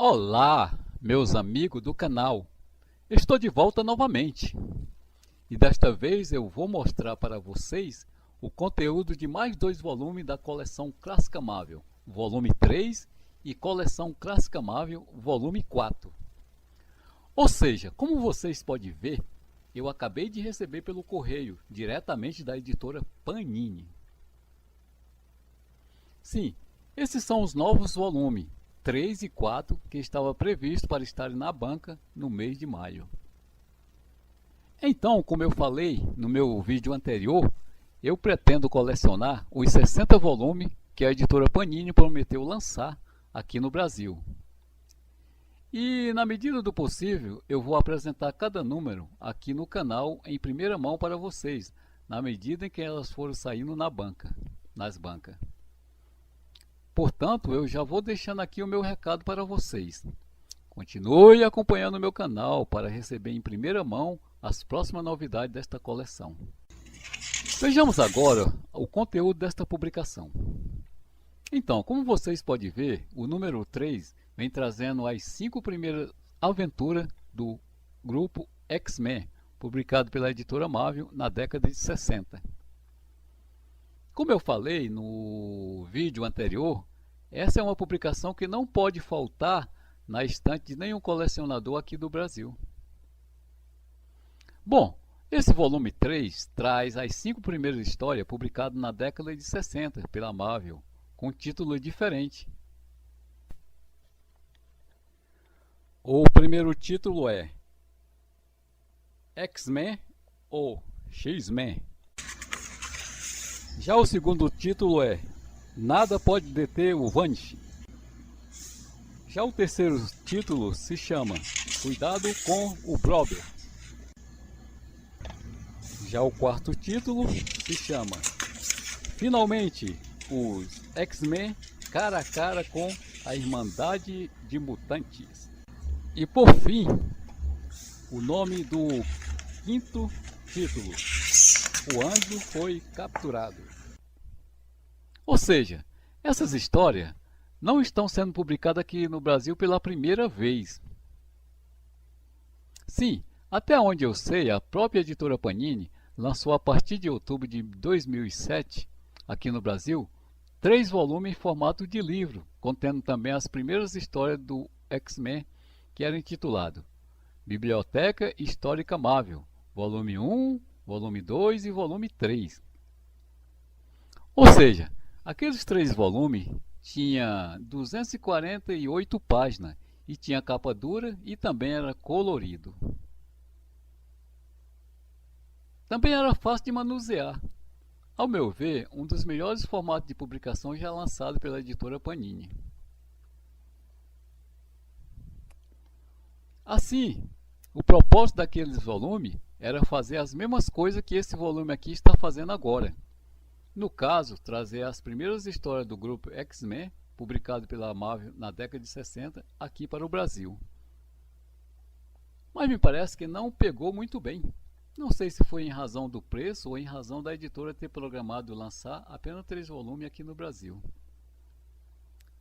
Olá, meus amigos do canal. Estou de volta novamente. E desta vez eu vou mostrar para vocês o conteúdo de mais dois volumes da coleção Clássica Marvel, volume 3 e coleção Clássica Marvel, volume 4. Ou seja, como vocês podem ver, eu acabei de receber pelo correio, diretamente da editora Panini. Sim, esses são os novos volumes 3 e 4 que estava previsto para estarem na banca no mês de maio. Então, como eu falei no meu vídeo anterior, eu pretendo colecionar os 60 volumes que a editora Panini prometeu lançar aqui no Brasil. E na medida do possível, eu vou apresentar cada número aqui no canal em primeira mão para vocês, na medida em que elas forem saindo nas bancas. Portanto, eu já vou deixando aqui o meu recado para vocês. Continue acompanhando o meu canal para receber em primeira mão as próximas novidades desta coleção. Vejamos agora o conteúdo desta publicação. Então, como vocês podem ver, o número 3 vem trazendo as 5 primeiras aventuras do grupo X-Men, publicado pela editora Marvel na década de 60. Como eu falei no vídeo anterior, essa é uma publicação que não pode faltar na estante de nenhum colecionador aqui do Brasil. Bom, esse volume 3 traz as 5 primeiras histórias publicadas na década de 60 pela Marvel, com título diferente. O primeiro título é X-Men ou X-Men. Já o segundo título é Nada Pode Deter o Vanish. Já o terceiro título se chama Cuidado com o Brother. Já o quarto título se chama Finalmente os X-Men cara a cara com a Irmandade de Mutantes. E por fim, o nome do quinto título, O Anjo Foi Capturado. Ou seja, essas histórias não estão sendo publicadas aqui no Brasil pela primeira vez. Sim, até onde eu sei, a própria editora Panini lançou a partir de outubro de 2007, aqui no Brasil, 3 volumes em formato de livro, contendo também as primeiras histórias do X-Men, que eram intitulados Biblioteca Histórica Marvel, volume 1, volume 2 e volume 3. Ou seja, aqueles 3 volumes tinha 248 páginas e tinha capa dura e também era colorido. Também era fácil de manusear. Ao meu ver, um dos melhores formatos de publicação já lançado pela editora Panini. Assim, o propósito daqueles volumes era fazer as mesmas coisas que esse volume aqui está fazendo agora. No caso, trazer as primeiras histórias do grupo X-Men, publicado pela Marvel na década de 60, aqui para o Brasil. Mas me parece que não pegou muito bem. Não sei se foi em razão do preço ou em razão da editora ter programado lançar apenas 3 volumes aqui no Brasil.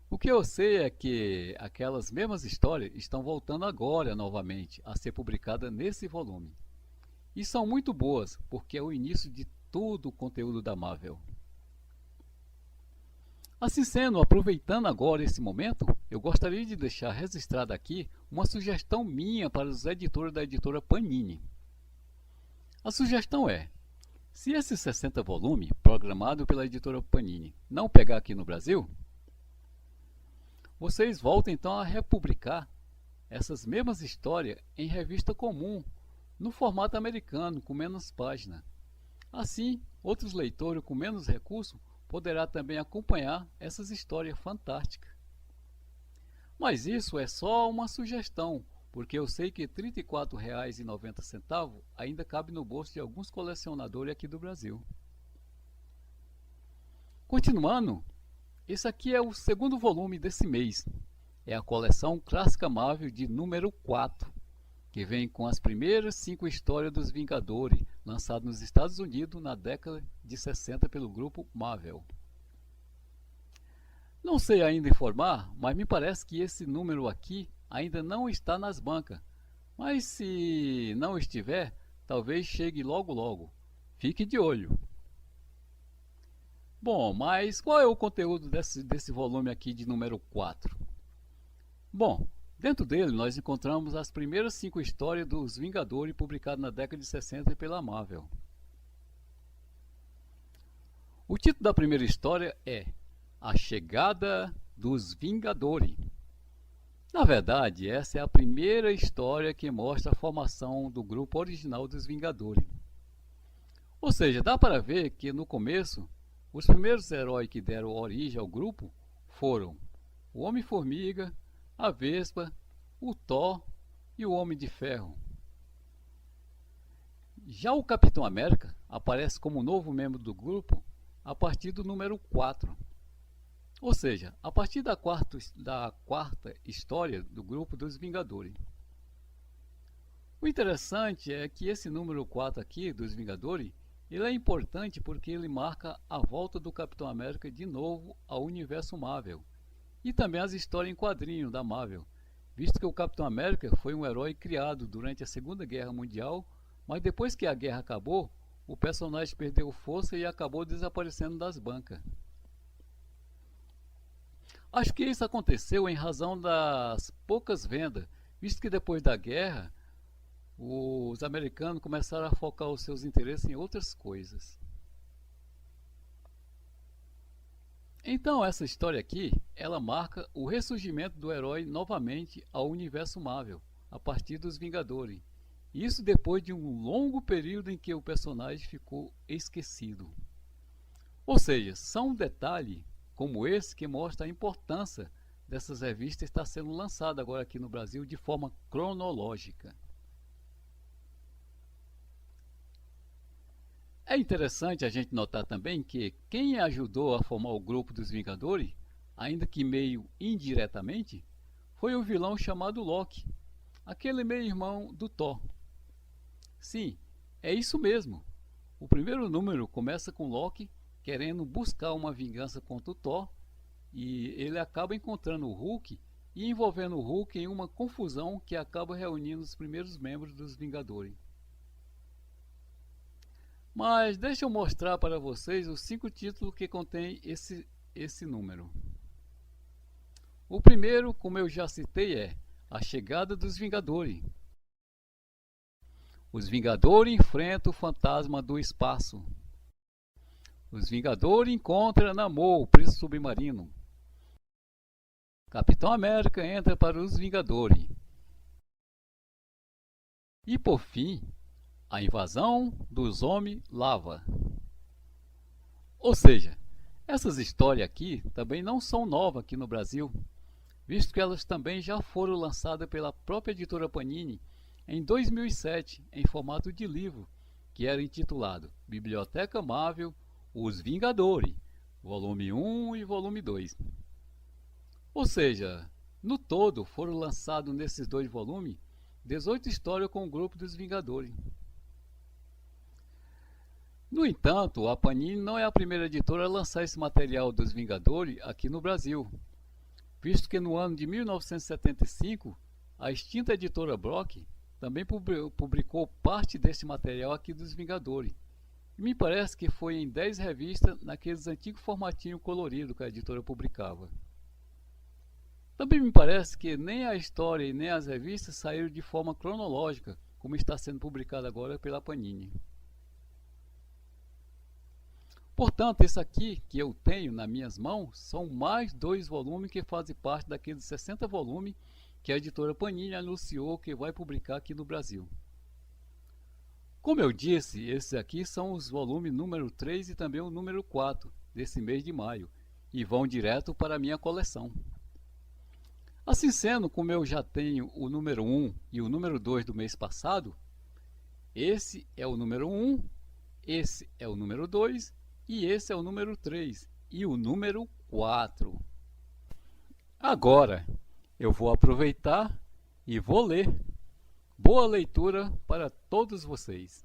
O que eu sei é que aquelas mesmas histórias estão voltando agora novamente a ser publicadas nesse volume. E são muito boas, porque é o início de todo o conteúdo da Marvel. Assim sendo, aproveitando agora esse momento, eu gostaria de deixar registrada aqui uma sugestão minha para os editores da editora Panini. A sugestão é, se esses 60 volumes, programados pela editora Panini, não pegar aqui no Brasil, vocês voltam então a republicar essas mesmas histórias em revista comum, no formato americano, com menos páginas. Assim, outros leitores com menos recursos poderá também acompanhar essas histórias fantásticas. Mas isso é só uma sugestão, porque eu sei que R$ 34,90 ainda cabe no bolso de alguns colecionadores aqui do Brasil. Continuando, esse aqui é o segundo volume desse mês. É a coleção Clássica Marvel de número 4, que vem com as primeiras 5 histórias dos Vingadores, lançadas nos Estados Unidos na década de 60 pelo grupo Marvel. Não sei ainda informar, mas me parece que esse número aqui ainda não está nas bancas. Mas se não estiver, talvez chegue logo logo. Fique de olho. Bom, mas qual é o conteúdo desse volume aqui de número 4? Bom, dentro dele nós encontramos as primeiras 5 histórias dos Vingadores publicadas na década de 60 pela Marvel. O título da primeira história é A Chegada dos Vingadores. Na verdade, essa é a primeira história que mostra a formação do grupo original dos Vingadores. Ou seja, dá para ver que no começo, os primeiros heróis que deram origem ao grupo foram o Homem-Formiga, a Vespa, o Thor e o Homem de Ferro. Já o Capitão América aparece como novo membro do grupo a partir do número 4. Ou seja, a partir da quarta história do grupo dos Vingadores. O interessante é que esse número 4 aqui, dos Vingadores, ele é importante porque ele marca a volta do Capitão América de novo ao universo Marvel. E também as histórias em quadrinho da Marvel, visto que o Capitão América foi um herói criado durante a Segunda Guerra Mundial, mas depois que a guerra acabou, o personagem perdeu força e acabou desaparecendo das bancas. Acho que isso aconteceu em razão das poucas vendas, visto que depois da guerra, os americanos começaram a focar os seus interesses em outras coisas. Então essa história aqui, ela marca o ressurgimento do herói novamente ao universo Marvel, a partir dos Vingadores. Isso depois de um longo período em que o personagem ficou esquecido. Ou seja, são um detalhe como esse que mostra a importância dessas revistas estar sendo lançada agora aqui no Brasil de forma cronológica. É interessante a gente notar também que quem ajudou a formar o grupo dos Vingadores, ainda que meio indiretamente, foi o vilão chamado Loki, aquele meio-irmão do Thor. Sim, é isso mesmo. O primeiro número começa com Loki querendo buscar uma vingança contra o Thor, e ele acaba encontrando o Hulk e envolvendo o Hulk em uma confusão que acaba reunindo os primeiros membros dos Vingadores. Mas deixa eu mostrar para vocês os 5 títulos que contém esse número. O primeiro, como eu já citei, é A Chegada dos Vingadores. Os Vingadores enfrentam o fantasma do espaço. Os Vingadores encontram Namor, o príncipe submarino. Capitão América entra para os Vingadores. E por fim, a invasão dos Homem-Lava. Ou seja, essas histórias aqui também não são novas aqui no Brasil, visto que elas também já foram lançadas pela própria editora Panini em 2007 em formato de livro, que era intitulado Biblioteca Marvel, Os Vingadores, volume 1 e volume 2. Ou seja, no todo foram lançados nesses 2 volumes 18 histórias com o grupo dos Vingadores. No entanto, a Panini não é a primeira editora a lançar esse material dos Vingadores aqui no Brasil, visto que no ano de 1975, a extinta editora Block também publicou parte desse material aqui dos Vingadores. E me parece que foi em 10 revistas naqueles antigos formatinhos coloridos que a editora publicava. Também me parece que nem a história e nem as revistas saíram de forma cronológica, como está sendo publicado agora pela Panini. Portanto, esse aqui que eu tenho nas minhas mãos são mais 2 volumes que fazem parte daqueles 60 volumes que a editora Panini anunciou que vai publicar aqui no Brasil. Como eu disse, esses aqui são os volumes número 3 e também o número 4 desse mês de maio e vão direto para a minha coleção. Assim sendo, como eu já tenho o número 1 e o número 2 do mês passado, esse é o número 1, esse é o número 2 e esse é o número 3 e o número 4. Agora eu vou aproveitar e vou ler. Boa leitura para todos vocês.